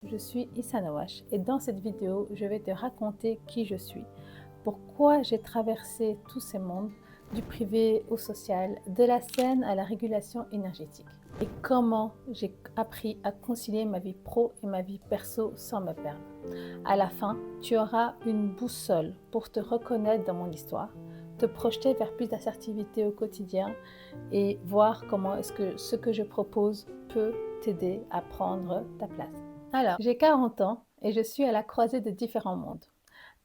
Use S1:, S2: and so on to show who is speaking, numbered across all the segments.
S1: Je suis Issa Nawash et dans cette vidéo, je vais te raconter qui je suis, pourquoi j'ai traversé tous ces mondes, du privé au social, de la scène à la régulation énergétique, et comment j'ai appris à concilier ma vie pro et ma vie perso sans me perdre. À la fin, tu auras une boussole pour te reconnaître dans mon histoire, te projeter vers plus d'assertivité au quotidien et voir comment est-ce que ce que je propose peut t'aider à prendre ta place. Alors, j'ai 40 ans et je suis à la croisée de différents mondes.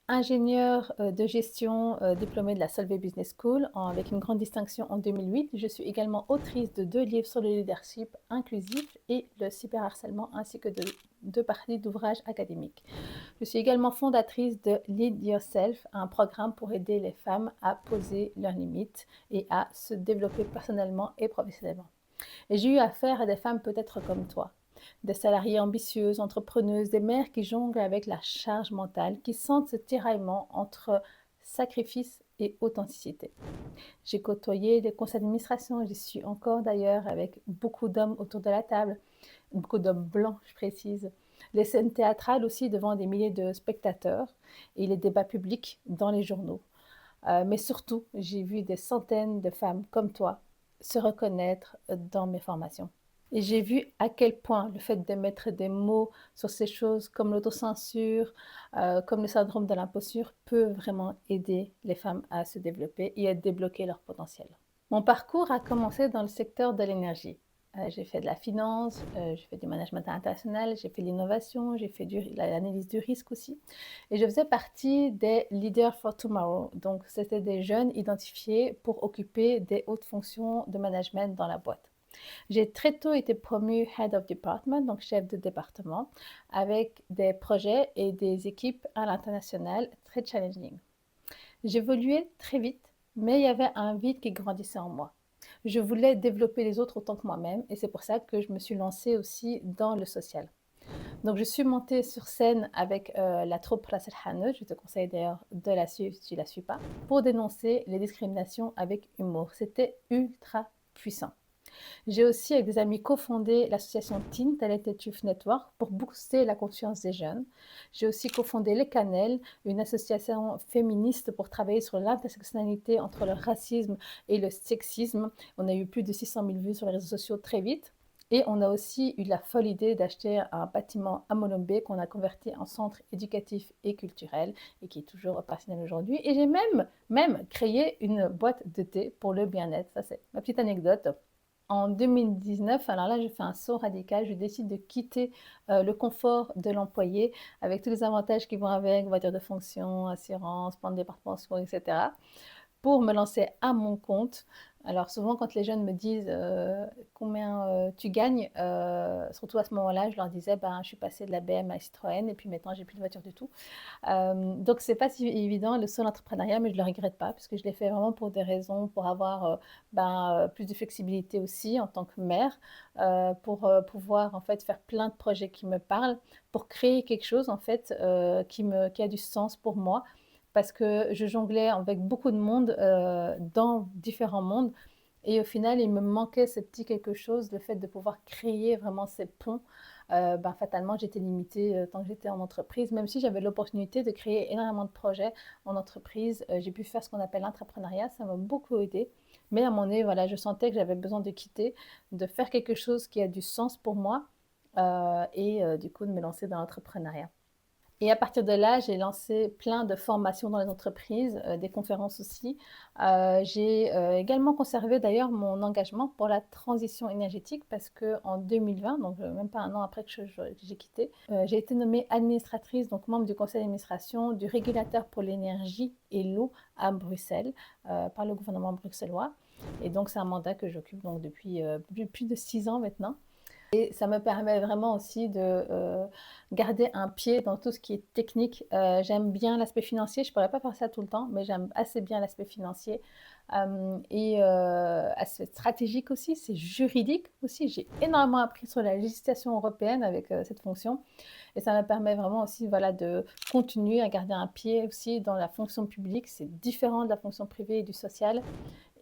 S1: Ingénieure de gestion diplômée de la Solvay Business School avec une grande distinction en 2008, je suis également autrice de 2 livres sur le leadership inclusif et le cyberharcèlement ainsi que de 2 parties d'ouvrages académiques. Je suis également fondatrice de Lead Yourself, un programme pour aider les femmes à poser leurs limites et à se développer personnellement et professionnellement. Et j'ai eu affaire à des femmes peut-être comme toi, des salariées ambitieuses, entrepreneuses, des mères qui jonglent avec la charge mentale, qui sentent ce tiraillement entre sacrifice et authenticité. J'ai côtoyé des conseils d'administration, j'y suis encore d'ailleurs avec beaucoup d'hommes autour de la table, beaucoup d'hommes blancs, je précise. Les scènes théâtrales aussi devant des milliers de spectateurs et les débats publics dans les journaux. Mais surtout, j'ai vu des centaines de femmes comme toi se reconnaître dans mes formations. Et j'ai vu à quel point le fait de mettre des mots sur ces choses comme l'autocensure, comme le syndrome de l'imposture, peut vraiment aider les femmes à se développer et à débloquer leur potentiel. Mon parcours a commencé dans le secteur de l'énergie. J'ai fait de la finance, j'ai fait du management international, j'ai fait l'innovation, j'ai fait l'analyse du risque aussi. Et je faisais partie des Leaders for Tomorrow. Donc, c'était des jeunes identifiés pour occuper des hautes fonctions de management dans la boîte. J'ai très tôt été promue Head of Department, donc chef de département, avec des projets et des équipes à l'international très challenging. J'évoluais très vite, mais il y avait un vide qui grandissait en moi. Je voulais développer les autres autant que moi-même et c'est pour ça que je me suis lancée aussi dans le social. Donc je suis montée sur scène avec la troupe Ras El Hanout, je te conseille d'ailleurs de la suivre si tu ne la suis pas, pour dénoncer les discriminations avec humour. C'était ultra puissant. J'ai aussi, avec des amis, cofondé l'association Teen Talented Youth Network pour booster la confiance des jeunes. J'ai aussi cofondé Les Cannelles, une association féministe pour travailler sur l'intersectionnalité entre le racisme et le sexisme. On a eu plus de 600 000 vues sur les réseaux sociaux très vite. Et on a aussi eu la folle idée d'acheter un bâtiment à Molenbeek qu'on a converti en centre éducatif et culturel et qui est toujours opérationnel aujourd'hui. Et j'ai même créé une boîte de thé pour le bien-être. Ça, c'est ma petite anecdote. En 2019, alors là, je fais un saut radical. Je décide de quitter le confort de l'employé avec tous les avantages qui vont avec, voiture de fonction, assurance, plan de département, etc., pour me lancer à mon compte. Alors souvent, quand les jeunes me disent combien tu gagnes, surtout à ce moment-là, je leur disais, ben, je suis passée de la BM à Citroën et puis maintenant, j'ai plus de voiture du tout. Donc, c'est pas si évident le seul entrepreneuriat, mais je le regrette pas parce que je l'ai fait vraiment pour des raisons, pour avoir plus de flexibilité aussi en tant que mère, pour pouvoir en fait faire plein de projets qui me parlent, pour créer quelque chose en fait qui a du sens pour moi parce que je jonglais avec beaucoup de monde dans différents mondes et au final, il me manquait ce petit quelque chose, le fait de pouvoir créer vraiment ces ponts. Fatalement, j'étais limitée tant que j'étais en entreprise, même si j'avais l'opportunité de créer énormément de projets en entreprise. J'ai pu faire ce qu'on appelle l'entrepreneuriat, ça m'a beaucoup aidé. Mais à un moment donné, voilà, je sentais que j'avais besoin de quitter, de faire quelque chose qui a du sens pour moi du coup de me lancer dans l'entrepreneuriat. Et à partir de là, j'ai lancé plein de formations dans les entreprises, des conférences aussi. J'ai également conservé d'ailleurs mon engagement pour la transition énergétique parce qu'en 2020, donc même pas un an après que j'ai quitté, j'ai été nommée administratrice, donc membre du conseil d'administration du régulateur pour l'énergie et l'eau à Bruxelles par le gouvernement bruxellois. Et donc c'est un mandat que j'occupe donc depuis plus de 6 ans maintenant. Et ça me permet vraiment aussi de garder un pied dans tout ce qui est technique. J'aime bien l'aspect financier, je ne pourrais pas faire ça tout le temps, mais j'aime assez bien l'aspect financier. Aspect stratégique aussi, c'est juridique aussi. J'ai énormément appris sur la législation européenne avec cette fonction. Et ça me permet vraiment aussi voilà, de continuer à garder un pied aussi dans la fonction publique. C'est différent de la fonction privée et du social.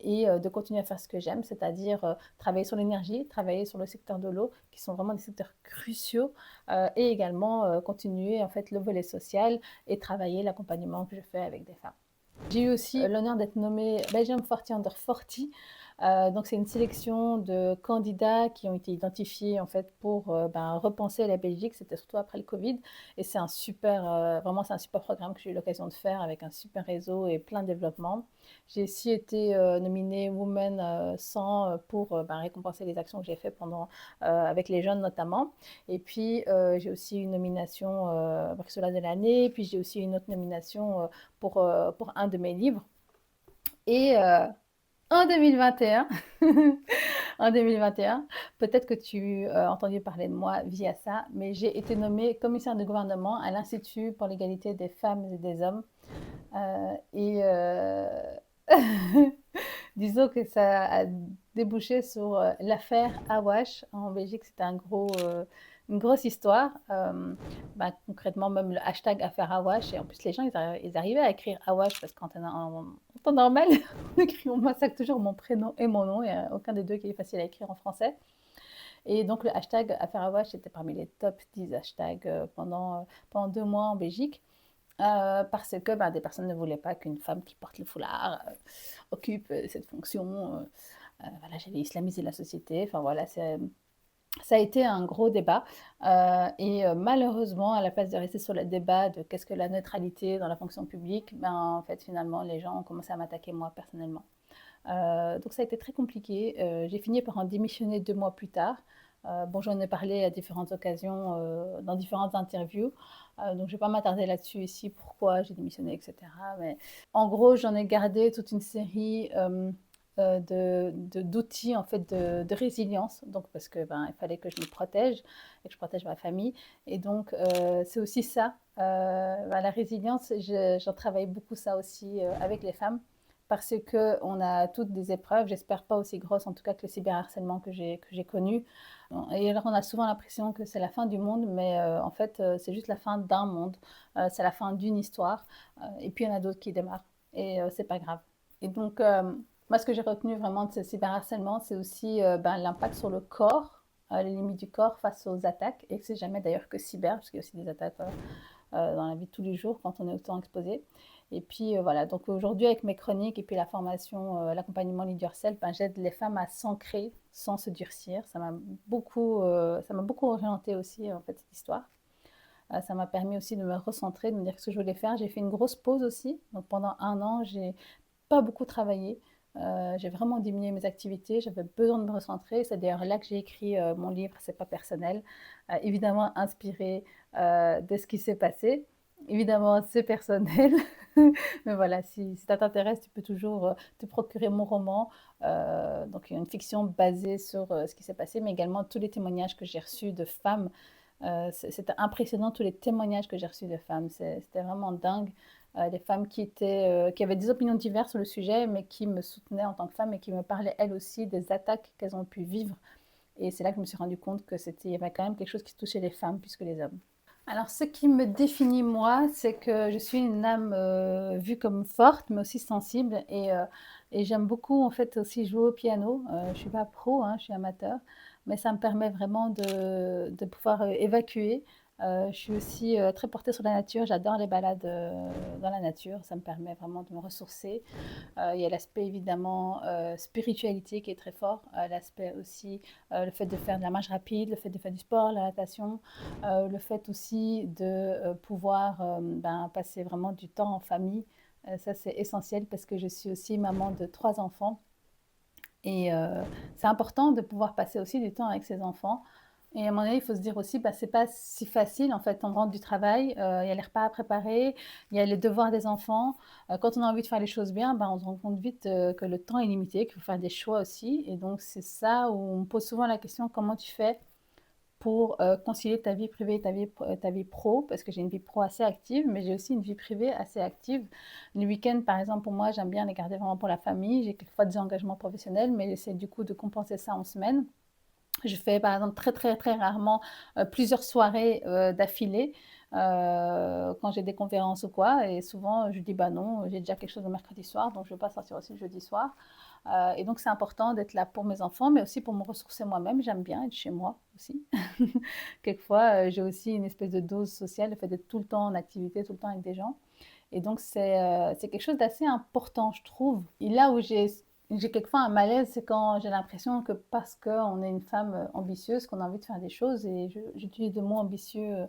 S1: et de continuer à faire ce que j'aime, c'est-à-dire travailler sur l'énergie, travailler sur le secteur de l'eau, qui sont vraiment des secteurs cruciaux, et également continuer en fait le volet social et travailler l'accompagnement que je fais avec des femmes. J'ai eu aussi l'honneur d'être nommée Belgium 40 Under 40. Donc c'est une sélection de candidats qui ont été identifiés en fait pour repenser la Belgique. C'était surtout après le Covid, et c'est un super, vraiment c'est un super programme que j'ai eu l'occasion de faire avec un super réseau et plein de développement. J'ai aussi été nominée Women 100 pour récompenser les actions que j'ai faites pendant avec les jeunes notamment. Et puis j'ai aussi une nomination Bruxelles de l'année. Puis j'ai aussi une autre nomination pour un de mes livres. Et en 2021, en 2021, peut-être que tu as entendu parler de moi via ça, mais j'ai été nommée commissaire de gouvernement à l'Institut pour l'égalité des femmes et des hommes. Et disons que ça a débouché sur l'affaire Awash en Belgique. C'était une grosse histoire. Concrètement, même le hashtag affaire Awash. Et en plus, les gens, ils arrivaient à écrire Awash parce qu'en temps normal, on massacre toujours mon prénom et mon nom. Il n'y a aucun des deux qui est facile à écrire en français. Et donc, le hashtag affaire Awash était parmi les top 10 hashtags pendant 2 mois en Belgique. Parce que des personnes ne voulaient pas qu'une femme qui porte le foulard occupe cette fonction. Voilà, j'allais islamiser la société. Enfin voilà, ça a été un gros débat. Et malheureusement, à la place de rester sur le débat de qu'est-ce que la neutralité dans la fonction publique, en fait, finalement, les gens ont commencé à m'attaquer moi personnellement. Donc ça a été très compliqué. J'ai fini par en démissionner 2 mois plus tard. J'en ai parlé à différentes occasions, dans différentes interviews. Donc je ne vais pas m'attarder là-dessus ici, pourquoi j'ai démissionné, etc. Mais en gros, j'en ai gardé toute une série d'outils en fait de résilience. Donc parce que il fallait que je me protège et que je protège ma famille. Et donc c'est aussi ça, la résilience. J'en travaille beaucoup ça aussi avec les femmes, parce qu'on a toutes des épreuves, j'espère pas aussi grosses en tout cas que le cyberharcèlement que j'ai connu. Et alors on a souvent l'impression que c'est la fin du monde, mais en fait c'est juste la fin d'un monde, c'est la fin d'une histoire, et puis il y en a d'autres qui démarrent, et c'est pas grave. Et donc moi ce que j'ai retenu vraiment de ce cyberharcèlement, c'est aussi l'impact sur le corps, les limites du corps face aux attaques, et que c'est jamais d'ailleurs que cyber, parce qu'il y a aussi des attaques dans la vie de tous les jours quand on est autant exposé. Et puis voilà, donc aujourd'hui avec mes chroniques et puis la formation, l'accompagnement Lead Yourself, j'aide les femmes à s'ancrer sans se durcir. Ça m'a beaucoup orientée aussi en fait cette histoire. Ça m'a permis aussi de me recentrer, de me dire ce que je voulais faire. J'ai fait une grosse pause aussi. Donc pendant 1 an, j'ai pas beaucoup travaillé. J'ai vraiment diminué mes activités. J'avais besoin de me recentrer. C'est d'ailleurs là que j'ai écrit mon livre. C'est pas personnel, évidemment inspiré de ce qui s'est passé. Évidemment, c'est personnel. Mais voilà, si ça t'intéresse, tu peux toujours te procurer mon roman. Donc, il y a une fiction basée sur ce qui s'est passé, mais également tous les témoignages que j'ai reçus de femmes. C'était impressionnant, tous les témoignages que j'ai reçus de femmes. C'était vraiment dingue. Des femmes qui avaient des opinions diverses sur le sujet, mais qui me soutenaient en tant que femme et qui me parlaient elles aussi des attaques qu'elles ont pu vivre. Et c'est là que je me suis rendu compte il y avait quand même quelque chose qui touchait les femmes plus que les hommes. Alors, ce qui me définit moi, c'est que je suis une âme vue comme forte, mais aussi sensible, et j'aime beaucoup en fait aussi jouer au piano. Je suis pas pro, hein, je suis amateur, mais ça me permet vraiment de pouvoir évacuer. Je suis aussi très portée sur la nature. J'adore les balades dans la nature. Ça me permet vraiment de me ressourcer. Il y a l'aspect évidemment spiritualité qui est très fort, l'aspect aussi le fait de faire de la marche rapide, le fait de faire du sport, la natation, le fait aussi de pouvoir passer vraiment du temps en famille. Ça c'est essentiel parce que je suis aussi maman de 3 enfants, et c'est important de pouvoir passer aussi du temps avec ses enfants. Et à mon avis, il faut se dire aussi, c'est pas si facile. En fait, on rentre du travail, il y a les repas à préparer, il y a les devoirs des enfants. Quand on a envie de faire les choses bien, on se rend compte vite que le temps est limité, qu'il faut faire des choix aussi. Et donc, c'est ça où on me pose souvent la question, comment tu fais pour concilier ta vie privée et ta vie pro, parce que j'ai une vie pro assez active, mais j'ai aussi une vie privée assez active. Le week-end, par exemple, pour moi, j'aime bien les garder vraiment pour la famille. J'ai quelquefois des engagements professionnels, mais j'essaie du coup de compenser ça en semaine. Je fais par exemple très très très rarement plusieurs soirées d'affilée quand j'ai des conférences ou quoi, et souvent je dis non, j'ai déjà quelque chose le mercredi soir, donc je ne veux pas sortir aussi le jeudi soir. Et donc, c'est important d'être là pour mes enfants, mais aussi pour me ressourcer moi-même. J'aime bien être chez moi aussi. Quelquefois, j'ai aussi une espèce de dose sociale, le fait d'être tout le temps en activité, tout le temps avec des gens. Et donc, c'est quelque chose d'assez important, je trouve. Et là où j'ai quelquefois un malaise, c'est quand j'ai l'impression que parce qu'on est une femme ambitieuse, qu'on a envie de faire des choses, et j'utilise le mot ambitieux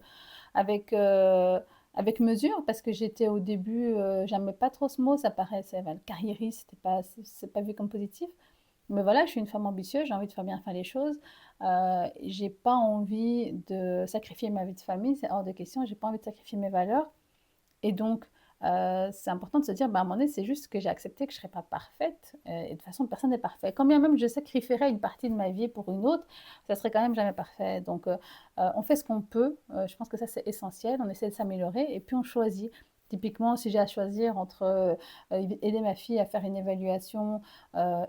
S1: avec, avec mesure, parce que j'étais au début, j'aimais pas trop ce mot, ça paraissait, le carriériste, c'est pas vu comme positif. Mais voilà, je suis une femme ambitieuse, j'ai envie de faire bien faire les choses. J'ai pas envie de sacrifier ma vie de famille, c'est hors de question, j'ai pas envie de sacrifier mes valeurs. Et donc, c'est important de se dire, bah, à un moment donné, c'est juste que j'ai accepté que je ne serais pas parfaite. Et de toute façon, personne n'est parfait. Quand bien même je sacrifierais une partie de ma vie pour une autre, ça serait quand même jamais parfait. Donc, on fait ce qu'on peut. Je pense que ça, c'est essentiel. On essaie de s'améliorer et puis on choisit. Typiquement, si j'ai à choisir entre aider ma fille à faire une évaluation bah,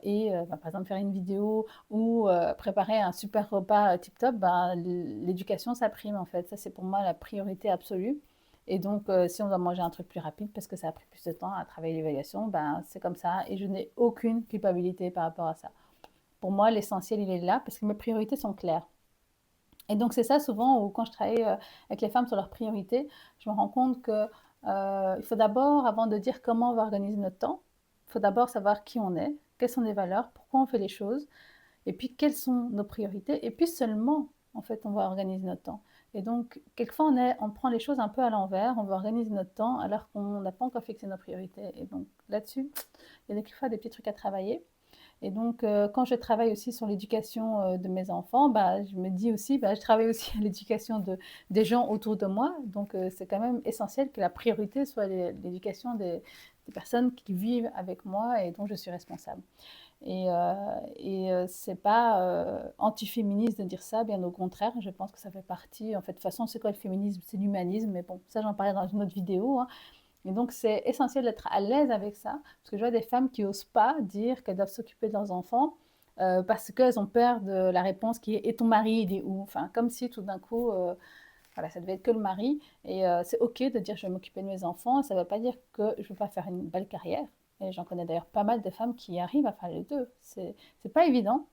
S1: par exemple faire une vidéo ou préparer un super repas tip-top, bah, l'éducation, ça prime en fait. Ça, c'est pour moi la priorité absolue. Et donc, si on doit manger un truc plus rapide parce que ça a pris plus de temps à travailler l'évaluation, ben, c'est comme ça. Et je n'ai aucune culpabilité par rapport à ça. Pour moi, l'essentiel, il est là parce que mes priorités sont claires. Et donc, c'est ça souvent où quand je travaille avec les femmes sur leurs priorités, je me rends compte que il faut d'abord, avant de dire comment on va organiser notre temps, il faut d'abord savoir qui on est, quelles sont les valeurs, pourquoi on fait les choses, et puis quelles sont nos priorités, et puis seulement, en fait, on va organiser notre temps. Et donc, quelquefois, on prend les choses un peu à l'envers, on va organiser notre temps alors qu'on n'a pas encore fixé nos priorités. Et donc, là-dessus, il y a quelquefois des petits trucs à travailler. Et donc, quand je travaille aussi sur l'éducation de mes enfants, bah, je me dis aussi, bah, je travaille aussi à l'éducation des gens autour de moi. Donc, c'est quand même essentiel que la priorité soit l'éducation des personnes qui vivent avec moi et dont je suis responsable. Et c'est pas anti-féministe de dire ça, bien au contraire, je pense que ça fait partie, en fait, de toute façon, c'est quoi le féminisme? C'est l'humanisme, mais bon, ça j'en parlais dans une autre vidéo, hein. Et donc c'est essentiel d'être à l'aise avec ça, parce que je vois des femmes qui osent pas dire qu'elles doivent s'occuper de leurs enfants, parce qu'elles ont peur de la réponse qui est «Et ton mari, il est où?» Enfin, comme si tout d'un coup, voilà, ça devait être que le mari. Et c'est ok de dire je vais m'occuper de mes enfants. Ça ne veut pas dire que je ne veux pas faire une belle carrière. Et j'en connais d'ailleurs pas mal de femmes qui arrivent à faire les deux. C'est pas évident.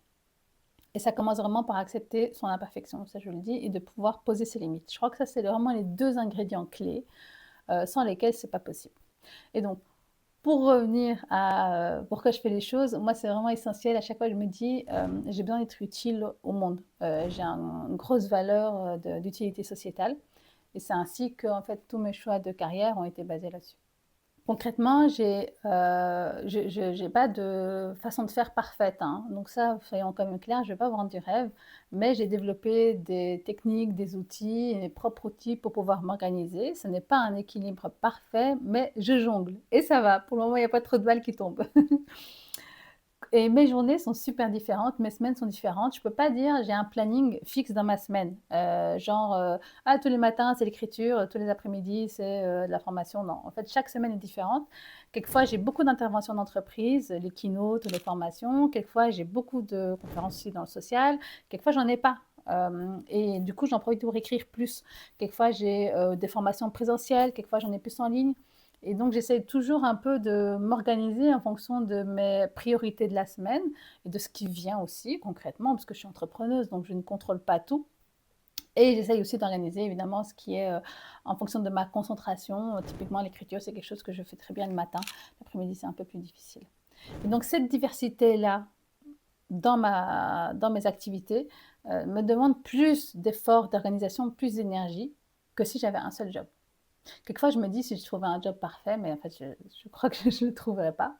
S1: Et ça commence vraiment par accepter son imperfection, ça je le dis, et de pouvoir poser ses limites. Je crois que ça, c'est vraiment les deux ingrédients clés sans lesquels c'est pas possible. Et donc, pour revenir à pourquoi je fais les choses, moi c'est vraiment essentiel. À chaque fois, je me dis, j'ai besoin d'être utile au monde. J'ai une grosse valeur d'utilité sociétale. Et c'est ainsi que en fait, tous mes choix de carrière ont été basés là-dessus. Concrètement, j'ai pas de façon de faire parfaite, hein. Donc ça, soyons quand même clairs, je vais pas vendre du rêve, mais j'ai développé des techniques, des outils, mes propres outils pour pouvoir m'organiser. Ce n'est pas un équilibre parfait, mais je jongle et ça va. Pour le moment, il n'y a pas trop de balles qui tombent. Et mes journées sont super différentes, mes semaines sont différentes. Je peux pas dire j'ai un planning fixe dans ma semaine. Genre, ah, tous les matins c'est l'écriture, tous les après-midi c'est de la formation. Non, en fait, chaque semaine est différente. Quelquefois, j'ai beaucoup d'interventions d'entreprise, les keynotes, les formations. Quelquefois, j'ai beaucoup de conférences aussi dans le social. Quelquefois, j'en ai pas. Et du coup, j'en profite pour écrire plus. Quelquefois, j'ai des formations présentielles, quelquefois, j'en ai plus en ligne. Et donc, j'essaie toujours un peu de m'organiser en fonction de mes priorités de la semaine et de ce qui vient aussi concrètement, parce que je suis entrepreneuse, donc je ne contrôle pas tout. Et j'essaye aussi d'organiser évidemment ce qui est en fonction de ma concentration. Typiquement, l'écriture, c'est quelque chose que je fais très bien le matin. L'après-midi, c'est un peu plus difficile. Et donc, cette diversité-là dans mes activités me demande plus d'efforts, d'organisation, plus d'énergie que si j'avais un seul job. Quelquefois, je me dis si je trouvais un job parfait, mais en fait, je crois que je ne le trouverai pas.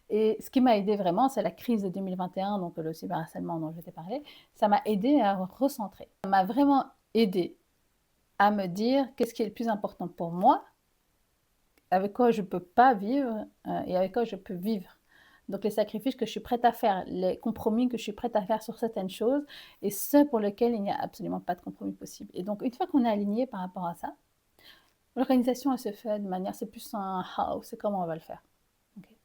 S1: Et ce qui m'a aidé vraiment, c'est la crise de 2021, donc le cyberharcèlement dont je t'ai parlé. Ça m'a aidé à recentrer. Ça m'a vraiment aidé à me dire qu'est-ce qui est le plus important pour moi, avec quoi je ne peux pas vivre et avec quoi je peux vivre. Donc les sacrifices que je suis prête à faire, les compromis que je suis prête à faire sur certaines choses, et ceux pour lesquels il n'y a absolument pas de compromis possible. Et donc une fois qu'on est aligné par rapport à ça, l'organisation, elle se fait de manière, c'est plus un how, c'est comment on va le faire. Okay.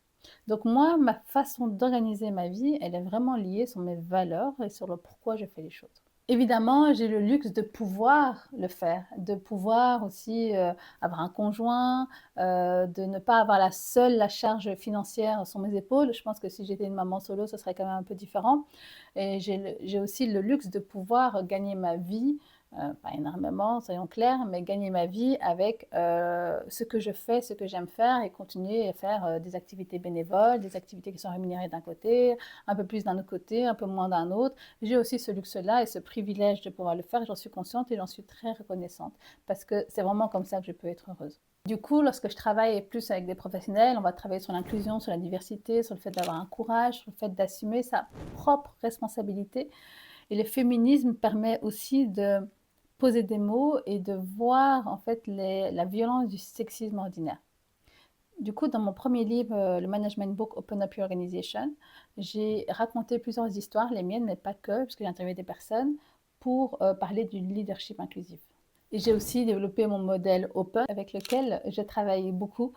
S1: Donc moi, ma façon d'organiser ma vie, elle est vraiment liée sur mes valeurs et sur le pourquoi je fais les choses. Évidemment, j'ai le luxe de pouvoir le faire, de pouvoir aussi, avoir un conjoint, de ne pas avoir seule la charge financière sur mes épaules. Je pense que si j'étais une maman solo, ce serait quand même un peu différent et j'ai aussi le luxe de pouvoir gagner ma vie, pas énormément, soyons clairs, mais gagner ma vie avec, ce que je fais, ce que j'aime faire et continuer à faire, des activités bénévoles, des activités qui sont rémunérées d'un côté, un peu plus d'un autre côté, un peu moins d'un autre. J'ai aussi ce luxe-là et ce privilège de pouvoir le faire, j'en suis consciente et j'en suis très reconnaissante parce que c'est vraiment comme ça que je peux être heureuse. Du coup, lorsque je travaille plus avec des professionnels, on va travailler sur l'inclusion, sur la diversité, sur le fait d'avoir un courage, sur le fait d'assumer sa propre responsabilité. Et le féminisme permet aussi de poser des mots et de voir en fait la violence du sexisme ordinaire. Du coup, dans mon premier livre, le Management Book Open Up Your Organization, j'ai raconté plusieurs histoires, les miennes, mais pas que, parce que j'ai interviewé des personnes, pour parler du leadership inclusif. Et j'ai aussi développé mon modèle Open, avec lequel j'ai travaillé beaucoup.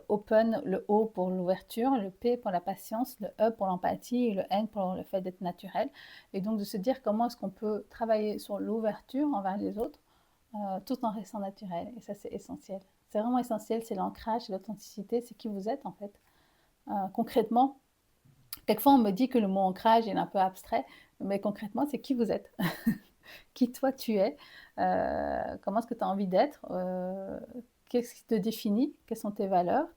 S1: Open, le O pour l'ouverture, le P pour la patience, le E pour l'empathie et le N pour le fait d'être naturel. Et donc de se dire comment est-ce qu'on peut travailler sur l'ouverture envers les autres, tout en restant naturel. Et ça, c'est essentiel. C'est vraiment essentiel, c'est l'ancrage, c'est l'authenticité, c'est qui vous êtes en fait. Concrètement, quelquefois on me dit que le mot ancrage est un peu abstrait, mais concrètement, c'est qui vous êtes, qui toi tu es, comment est-ce que tu as envie d'être, qu'est-ce qui te définit, quelles sont tes valeurs,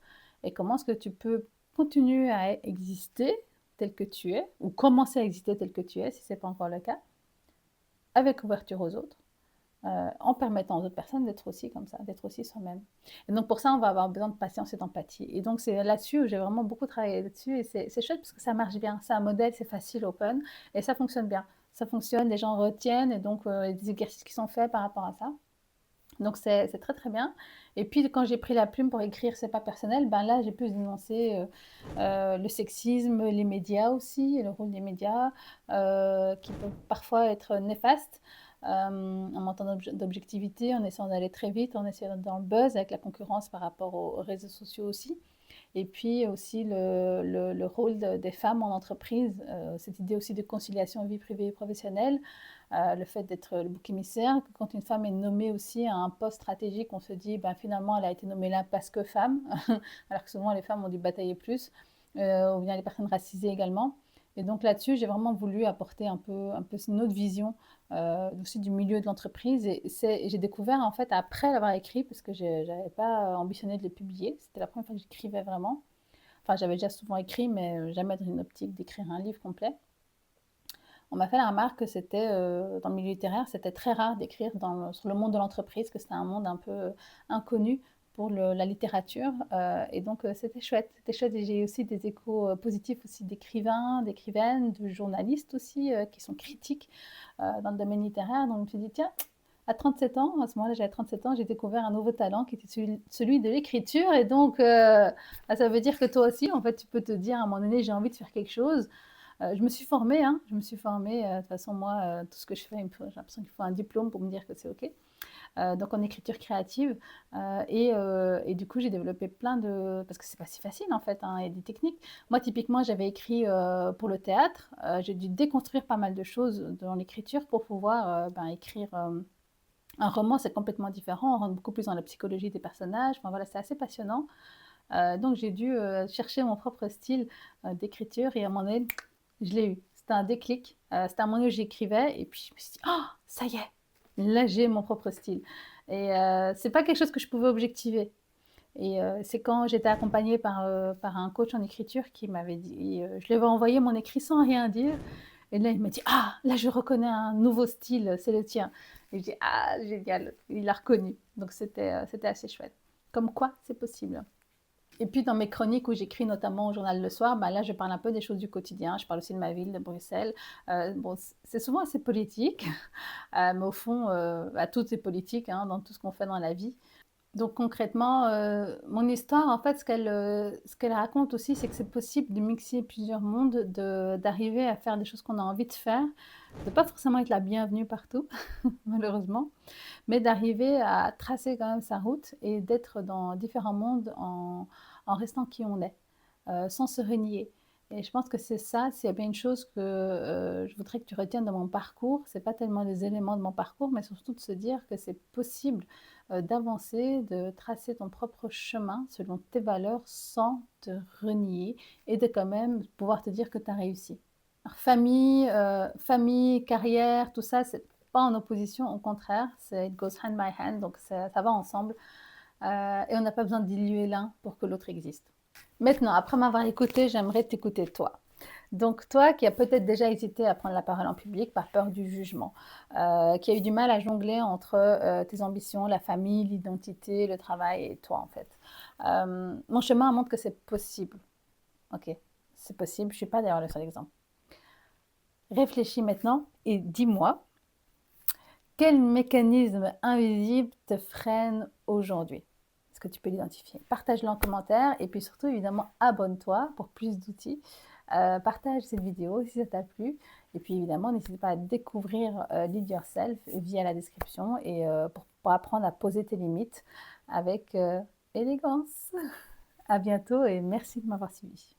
S1: et comment est-ce que tu peux continuer à exister tel que tu es, ou commencer à exister tel que tu es, si ce n'est pas encore le cas, avec ouverture aux autres. En permettant aux autres personnes d'être aussi comme ça, d'être aussi soi-même. Et donc pour ça, on va avoir besoin de patience et d'empathie. Et donc c'est là-dessus où j'ai vraiment beaucoup travaillé là-dessus et c'est chouette parce que ça marche bien. C'est un modèle, c'est facile, open, et ça fonctionne bien. Ça fonctionne, les gens retiennent et donc il y a des exercices qui sont faits par rapport à ça. Donc c'est très très bien. Et puis quand j'ai pris la plume pour écrire C'est pas personnel, ben là j'ai pu dénoncer le sexisme, les médias aussi, le rôle des médias qui peuvent parfois être néfastes. En manquant d'objectivité, en essayant d'aller très vite, en essayant d'être dans le buzz avec la concurrence par rapport aux réseaux sociaux aussi. Et puis aussi le rôle des femmes en entreprise, cette idée aussi de conciliation vie privée et professionnelle, le fait d'être le bouc émissaire, que quand une femme est nommée aussi à un poste stratégique, on se dit ben, finalement elle a été nommée là parce que femme, alors que souvent les femmes ont dû batailler plus, ou bien les personnes racisées également. Et donc là-dessus, j'ai vraiment voulu apporter un peu une autre vision aussi du milieu de l'entreprise. Et j'ai découvert en fait après l'avoir écrit, parce que je n'avais pas ambitionné de le publier, c'était la première fois que j'écrivais vraiment. Enfin, j'avais déjà souvent écrit, mais jamais dans une optique d'écrire un livre complet. On m'a fait la remarque que c'était, dans le milieu littéraire, c'était très rare d'écrire sur le monde de l'entreprise, que c'était un monde un peu inconnu pour la littérature. Et donc, c'était chouette. C'était chouette et j'ai aussi des échos positifs aussi d'écrivains, d'écrivaines, de journalistes aussi, qui sont critiques dans le domaine littéraire. Donc, je me suis dit, tiens, à 37 ans, à ce moment-là, j'avais 37 ans, j'ai découvert un nouveau talent qui était celui de l'écriture. Et donc, ça veut dire que toi aussi, en fait, tu peux te dire à un moment donné, j'ai envie de faire quelque chose. Je me suis formée, hein, je me suis formée. De toute façon, moi, tout ce que je fais, j'ai l'impression qu'il faut un diplôme pour me dire que c'est OK. Donc en écriture créative. Et du coup, j'ai développé plein de... Parce que c'est pas si facile en fait, hein, il y a des techniques. Moi, typiquement, j'avais écrit pour le théâtre. J'ai dû déconstruire pas mal de choses dans l'écriture pour pouvoir écrire... un roman, c'est complètement différent, on rentre beaucoup plus dans la psychologie des personnages. Enfin voilà, c'est assez passionnant. Donc j'ai dû chercher mon propre style d'écriture et à un moment donné, je l'ai eu. C'était un déclic. C'était un moment où j'écrivais et puis je me suis dit, oh, ça y est, là j'ai mon propre style. Et c'est pas quelque chose que je pouvais objectiver. Et c'est quand j'étais accompagnée par un coach en écriture qui m'avait dit, je lui avais envoyé mon écrit sans rien dire. Et là, il m'a dit, ah, là je reconnais un nouveau style, c'est le tien. Et je dis, ah, génial, il l'a reconnu. Donc c'était assez chouette. Comme quoi, c'est possible. Et puis dans mes chroniques où j'écris notamment au journal le soir, bah là je parle un peu des choses du quotidien, je parle aussi de ma ville, de Bruxelles. Bon, c'est souvent assez politique, mais au fond, tout est politique hein, dans tout ce qu'on fait dans la vie. Donc concrètement, mon histoire, en fait, ce qu'elle raconte aussi, c'est que c'est possible de mixer plusieurs mondes, d'arriver à faire des choses qu'on a envie de faire, de pas forcément être la bienvenue partout, malheureusement, mais d'arriver à tracer quand même sa route et d'être dans différents mondes en restant qui on est, sans se renier. Et je pense que c'est ça, s'il y a bien une chose que je voudrais que tu retiennes dans mon parcours, c'est pas tellement les éléments de mon parcours, mais surtout de se dire que c'est possible d'avancer, de tracer ton propre chemin selon tes valeurs sans te renier et de quand même pouvoir te dire que tu as réussi. Alors, famille, carrière, tout ça, c'est pas en opposition, au contraire, c'est it goes hand by hand, donc ça va ensemble et on n'a pas besoin de diluer l'un pour que l'autre existe. Maintenant, après m'avoir écouté, j'aimerais t'écouter toi. Donc toi qui as peut-être déjà hésité à prendre la parole en public par peur du jugement, qui a eu du mal à jongler entre tes ambitions, la famille, l'identité, le travail et toi en fait. Mon chemin montre que c'est possible. Ok, c'est possible, je ne suis pas d'ailleurs le seul exemple. Réfléchis maintenant et dis-moi, quel mécanisme invisible te freine aujourd'hui? Est-ce que tu peux l'identifier? Partage-le en commentaire et puis surtout, évidemment, abonne-toi pour plus d'outils. Partage cette vidéo si ça t'a plu. Et puis, évidemment, n'hésite pas à découvrir Lead Yourself via la description et pour apprendre à poser tes limites avec élégance. À bientôt et merci de m'avoir suivi.